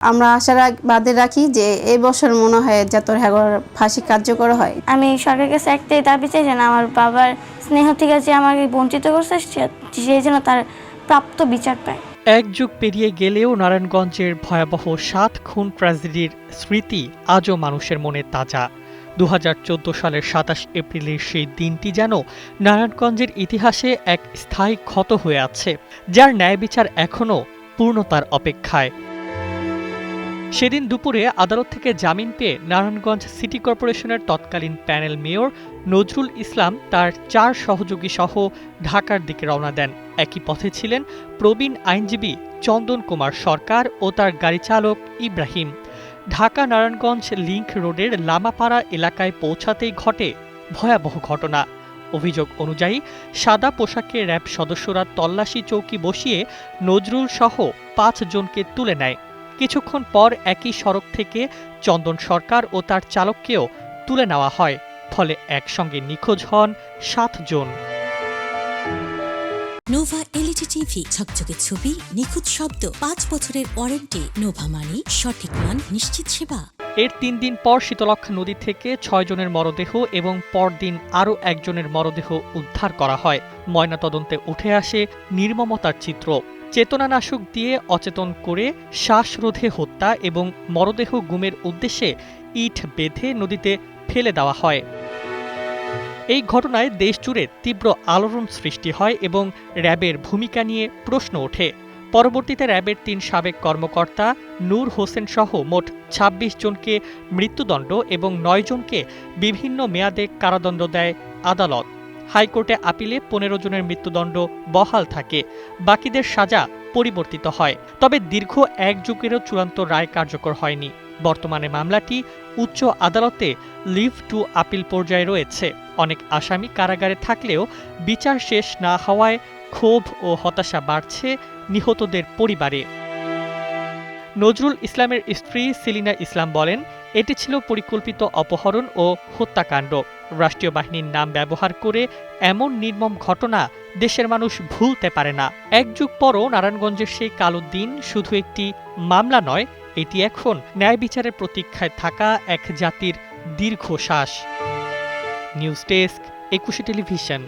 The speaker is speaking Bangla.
আমরা আশা বাদে রাখি যে এই বছর মনে হয় যাতে ফাঁসি কার্যকর হয়। আমি সরকারের কাছে একটাই দাবি চাই যেন আমার বাবার স্নেহ থেকে যে আমাকে বঞ্চিত করছে সেই জন্য তার প্রাপ্ত বিচার পায়। এক যুগ পেরিয়ে গেলেও নারায়ণগঞ্জের ভয়াবহ ৭ খুন ট্র্যাজেডির স্মৃতি আজও মানুষের মনে তাজা। ২০১৪ সালের ২৭ এপ্রিলের সেই দিনটি যেন নারায়ণগঞ্জের ইতিহাসে এক স্থায়ী ক্ষত হয়ে আছে, যার ন্যায় বিচার এখনও পূর্ণতার অপেক্ষায়। সেদিন দুপুরে আদালত থেকে জামিন পেয়ে নারায়ণগঞ্জ সিটি কর্পোরেশনের তৎকালীন প্যানেল মেয়র নজরুল ইসলাম তার ৪ সহযোগী সহ ঢাকার দিকে রওনা দেন। একই পথে ছিলেন প্রবীণ আইনজীবী চন্দন কুমার সরকার ও তার গাড়ি চালক ইব্রাহিম। ঢাকা নারায়ণগঞ্জ লিংক রোডের লামাপাড়া এলাকায় পৌঁছাতেই ঘটে ভয়াবহ ঘটনা। অভিযোগ অনুযায়ী সাদা পোশাকে র্যাব সদস্যরা তল্লাশি চৌকি বসিয়ে নজরুল সহ ৫ জনকে তুলে নেয়। কিছুক্ষণ পর একই সড়ক থেকে চন্দন সরকার ও তার চালককেও তুলে নেওয়া হয়। ফলে একসঙ্গে নিখোঁজ হন ৭ জন। নোভা এলইডি টিভি, ঝকঝকে ছবি, নিখুঁত শব্দ, ৫ বছরের ওয়ারেন্টি। নোভা মানে সঠিক মান, নিশ্চিত সেবা। এর ৩ দিন পর শীতলক্ষ্যা নদী থেকে ৬ জনের মরদেহ এবং পরদিন আরও একজনের মরদেহ উদ্ধার করা হয়। ময়নাতদন্তে উঠে আসে নির্মমতার চিত্র। চেতনানাশক দিয়ে অচেতন করে শ্বাসরোধে হত্যা এবং মরদেহ গুমের উদ্দেশ্যে ইট বেঁধে নদীতে ফেলে দেওয়া হয়। এই ঘটনায় দেশজুড়ে তীব্র আলোড়ন সৃষ্টি হয় এবং র্যাবের ভূমিকা নিয়ে প্রশ্ন ওঠে। পরবর্তীতে র্যাবের ৩ সাবেক কর্মকর্তা নূর হোসেন সহ মোট ২৬ জনকে মৃত্যুদণ্ড এবং ৯ জনকে বিভিন্ন মেয়াদে কারাদণ্ড দেয় আদালত। হাইকোর্টে আপিলে ১৫ জনের মৃত্যুদণ্ড বহাল থাকে, বাকিদের সাজা পরিবর্তিত হয়। তবে দীর্ঘ এক যুগেরও চূড়ান্ত রায় কার্যকর হয়নি। বর্তমানে মামলাটি উচ্চ আদালতে লিভ টু আপিল পর্যায়ে রয়েছে। অনেক আসামি কারাগারে থাকলেও বিচার শেষ না হওয়ায় ক্ষোভ ও হতাশা বাড়ছে নিহতদের পরিবারে। নজরুল ইসলামের স্ত্রী সেলিনা ইসলাম বলেন, এটি ছিল পরিকল্পিত অপহরণ ও হত্যাকাণ্ড। রাষ্ট্রীয় বাহিনীর নাম ব্যবহার করে এমন নির্মম ঘটনা দেশের মানুষ ভুলতে পারে না। এক যুগ পরও নারায়ণগঞ্জের সেই কালো দিন শুধু একটি মামলা নয়, এটি এখন ন্যায় বিচারের প্রতীক্ষায় থাকা এক জাতির দীর্ঘশ্বাস। News desk, ২১ television.